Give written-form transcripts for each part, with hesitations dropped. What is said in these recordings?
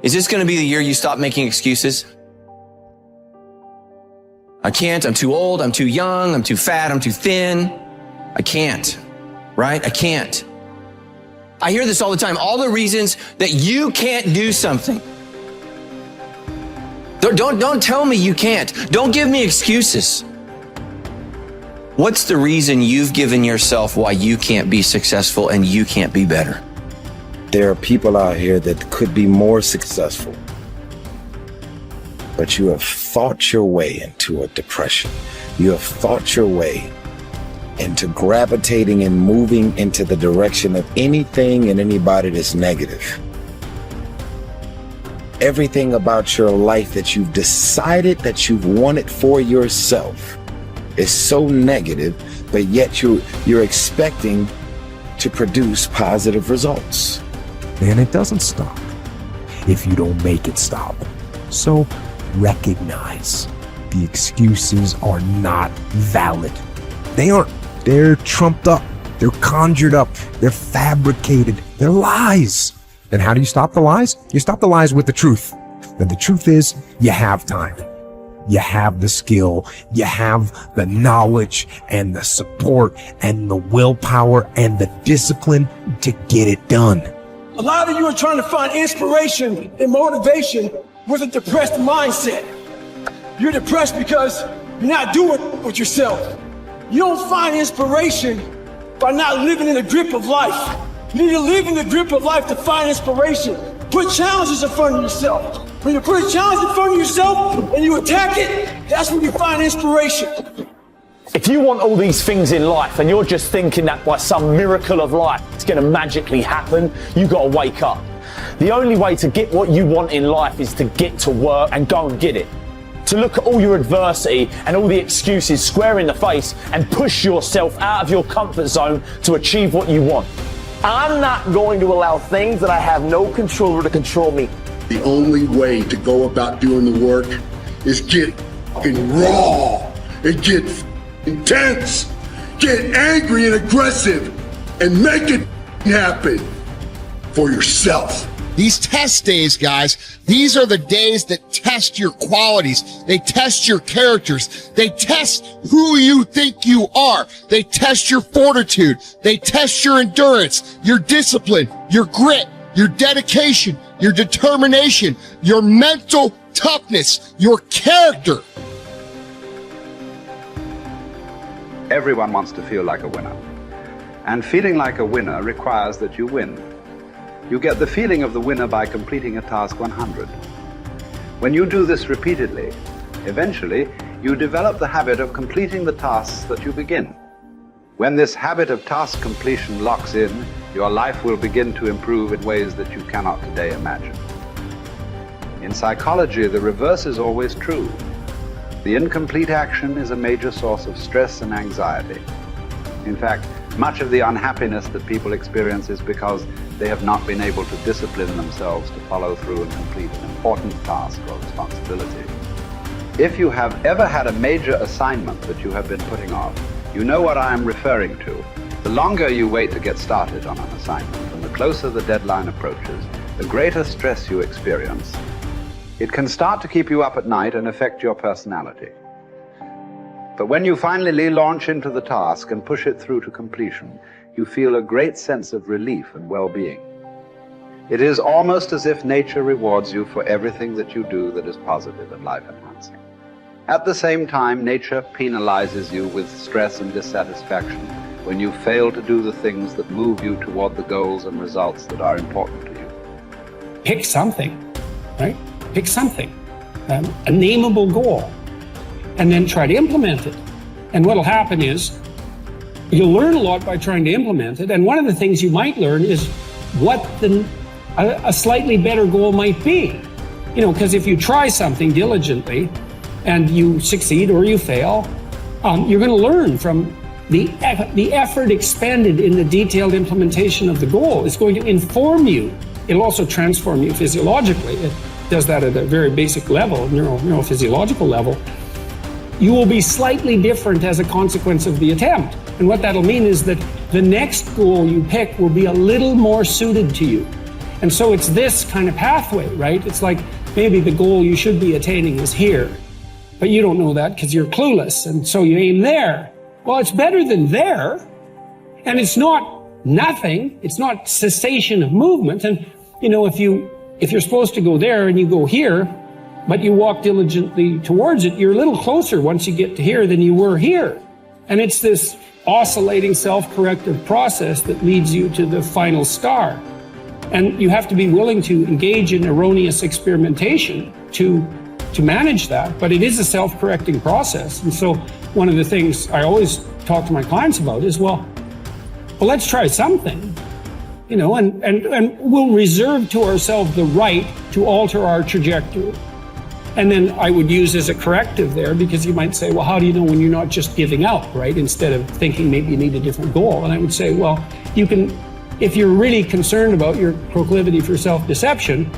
Is this going to be the year you stop making excuses? I can't, I'm too old, I'm too young, I'm too fat, I'm too thin. I can't, right? I can't. I hear this all the time, all the reasons that you can't do something. Don't tell me you can't. Don't give me excuses. What's the reason you've given yourself why you can't be successful and you can't be better? There are people out here that could be more successful, but you have thought your way into a depression. You have thought your way into gravitating and moving into the direction of anything and anybody that's negative. Everything about your life that you've decided that you've wanted for yourself is so negative, but yet you're expecting to produce positive results. And it doesn't stop if you don't make it stop. So recognize the excuses are not valid. They aren't. They're trumped up. They're conjured up. They're fabricated. They're lies. And how do you stop the lies? You stop the lies with the truth. And the truth is, you have time. You have the skill. You have the knowledge and the support and the willpower and the discipline to get it done. A lot of you are trying to find inspiration and motivation with a depressed mindset. You're depressed because you're not doing it with yourself. You don't find inspiration by not living in the grip of life. You need to live in the grip of life to find inspiration. Put challenges in front of yourself. When you put a challenge in front of yourself and you attack it, that's when you find inspiration. If you want all these things in life and you're just thinking that by some miracle of life it's going to magically happen, you got to wake up. The only way to get what you want in life is to get to work and go and get it. To look at all your adversity and all the excuses square in the face and push yourself out of your comfort zone to achieve what you want. I'm not going to allow things that I have no control over to control me. The only way to go about doing the work is get raw and get intense, get angry and aggressive, and make it happen for yourself. These test days, guys, these are the days that test your qualities. They test your characters. They test who you think you are. They test your fortitude. They test your endurance, your discipline, your grit, your dedication, your determination, your mental toughness, your character. Everyone wants to feel like a winner. And feeling like a winner requires that you win. You get the feeling of the winner by completing a task 100. When you do this repeatedly, eventually you develop the habit of completing the tasks that you begin. When this habit of task completion locks in, your life will begin to improve in ways that you cannot today imagine. In psychology, the reverse is always true. The incomplete action is a major source of stress and anxiety. In fact, much of the unhappiness that people experience is because they have not been able to discipline themselves to follow through and complete an important task or responsibility. If you have ever had a major assignment that you have been putting off, you know what I am referring to. The longer you wait to get started on an assignment and the closer the deadline approaches, the greater stress you experience. It can start to keep you up at night and affect your personality. But when you finally launch into the task and push it through to completion, you feel a great sense of relief and well-being. It is almost as if nature rewards you for everything that you do that is positive and life-enhancing. At the same time, nature penalizes you with stress and dissatisfaction when you fail to do the things that move you toward the goals and results that are important to you. Pick something, right? Pick something, a nameable goal, and then try to implement it. And what'll happen is you'll learn a lot by trying to implement it. And one of the things you might learn is what a slightly better goal might be. You know, because if you try something diligently and you succeed or you fail, you're going to learn from the effort expended in the detailed implementation of the goal. It's going to inform you. It'll also transform you physiologically. It does that at a very basic level, neurophysiological level. You will be slightly different as a consequence of the attempt. And what that'll mean is that the next goal you pick will be a little more suited to you. And so it's this kind of pathway, right? It's like maybe the goal you should be attaining is here, but you don't know that because you're clueless. And so you aim there. Well, it's better than there. And it's not nothing. It's not cessation of movement. And, you know, if you're supposed to go there and you go here, but you walk diligently towards it, you're a little closer once you get to here than you were here. And it's this oscillating self-corrective process that leads you to the final star. And you have to be willing to engage in erroneous experimentation to manage that, but it is a self-correcting process. And so one of the things I always talk to my clients about is, well, let's try something, you know, and we'll reserve to ourselves the right to alter our trajectory. And then I would use as a corrective there, because you might say, well, how do you know when you're not just giving up, right? Instead of thinking maybe you need a different goal. And I would say, well, you can, if you're really concerned about your proclivity for self-deception,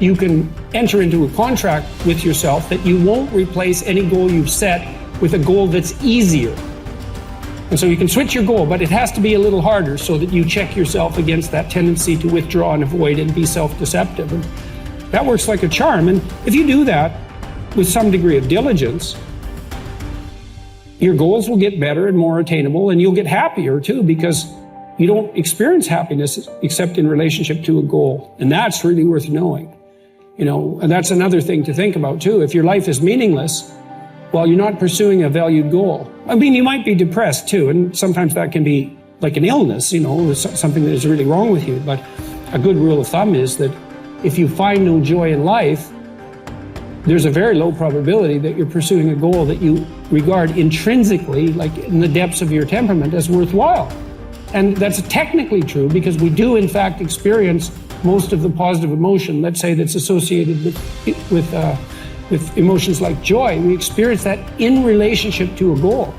you can enter into a contract with yourself that you won't replace any goal you've set with a goal that's easier. And so you can switch your goal, but it has to be a little harder so that you check yourself against that tendency to withdraw and avoid and be self-deceptive. And that works like a charm. And if you do that with some degree of diligence, your goals will get better and more attainable, and you'll get happier too, because you don't experience happiness except in relationship to a goal. And that's really worth knowing. You know, and that's another thing to think about too. If your life is meaningless, well, you're not pursuing a valued goal. I mean, you might be depressed too, and sometimes that can be like an illness, you know, something that is really wrong with you. But a good rule of thumb is that if you find no joy in life, there's a very low probability that you're pursuing a goal that you regard intrinsically, like in the depths of your temperament, as worthwhile. And that's technically true, because we do in fact experience most of the positive emotion, let's say, that's associated with emotions like joy. We experience that in relationship to a goal.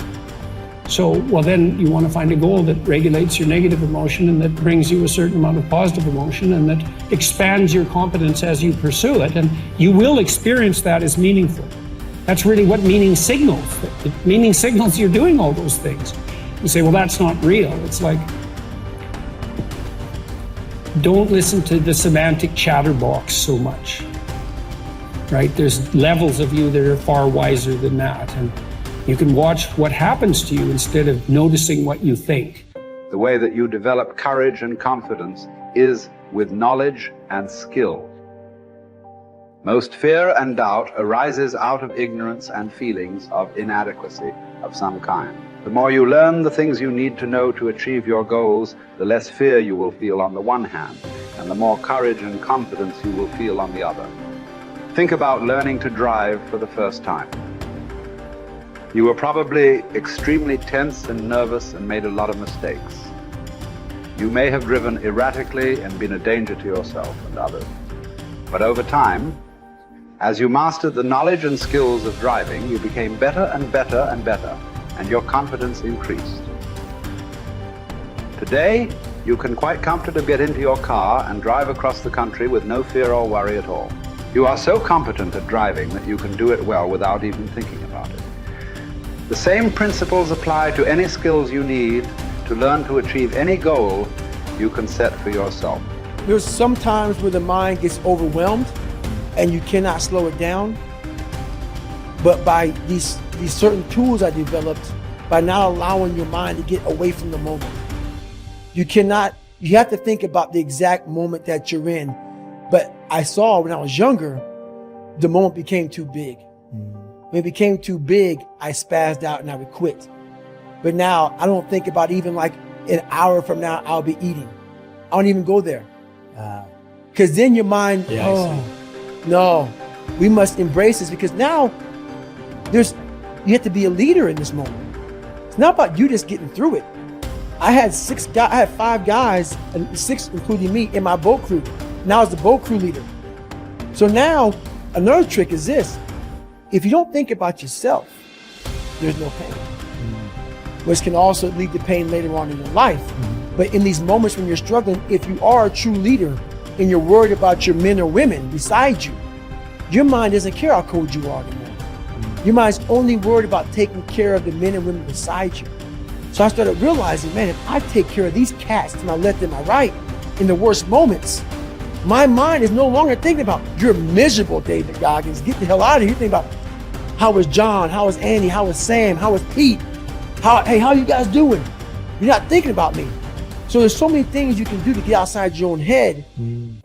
So, well, then you want to find a goal that regulates your negative emotion and that brings you a certain amount of positive emotion and that expands your competence as you pursue it. And you will experience that as meaningful. That's really what meaning signals. Meaning signals you're doing all those things. You say, well, that's not real. It's like, don't listen to the semantic chatterbox so much, right? There's levels of you that are far wiser than that. And you can watch what happens to you instead of noticing what you think. The way that you develop courage and confidence is with knowledge and skill. Most fear and doubt arises out of ignorance and feelings of inadequacy of some kind. The more you learn the things you need to know to achieve your goals, the less fear you will feel on the one hand, and the more courage and confidence you will feel on the other. Think about learning to drive for the first time. You were probably extremely tense and nervous and made a lot of mistakes. You may have driven erratically and been a danger to yourself and others. But over time, as you mastered the knowledge and skills of driving, you became better and better and better, and your confidence increased. Today, you can quite comfortably get into your car and drive across the country with no fear or worry at all. You are so competent at driving that you can do it well without even thinking about it. The same principles apply to any skills you need to learn to achieve any goal you can set for yourself. There's some times where the mind gets overwhelmed and you cannot slow it down. But by these certain tools I developed, by not allowing your mind to get away from the moment. You have to think about the exact moment that you're in. But I saw when I was younger, the moment became too big. When it became too big, I spazzed out and I would quit. But now I don't think about even like an hour from now, I'll be eating. I don't even go there. Because then your mind, no, we must embrace this, because now you have to be a leader in this moment. It's not about you just getting through it. I had 5 guys, and 6 including me, in my boat crew. Now I was the boat crew leader. So now another trick is this. If you don't think about yourself, there's no pain. Which can also lead to pain later on in your life. But in these moments when you're struggling, if you are a true leader and you're worried about your men or women beside you, your mind doesn't care how cold you are anymore. Your mind's only worried about taking care of the men and women beside you. So I started realizing, man, if I take care of these cats to my left and my right in the worst moments, My mind is no longer thinking about, you're miserable, David Goggins. Get the hell out of here. You're thinking about, how was John? How was Andy? How was Sam? How was Pete? Hey, how you guys doing? You're not thinking about me. So there's so many things you can do to get outside your own head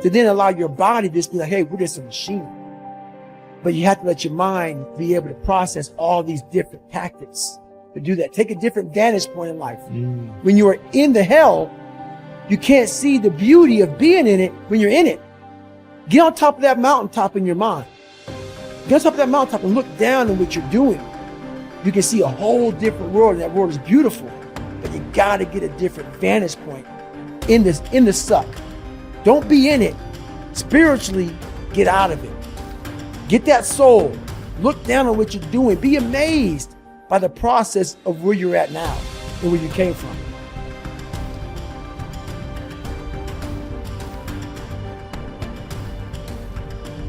to then allow your body to just be like, hey, we're just a machine. But you have to let your mind be able to process all these different tactics to do that. Take a different vantage point in life. When you are in the hell, you can't see the beauty of being in it when you're in it. Get on top of that mountaintop in your mind. Get on top of that mountaintop and look down on what you're doing. You can see a whole different world, and that world is beautiful. But you gotta get a different vantage point in the suck. Don't be in it. Spiritually, get out of it. Get that soul. Look down on what you're doing. Be amazed by the process of where you're at now and where you came from.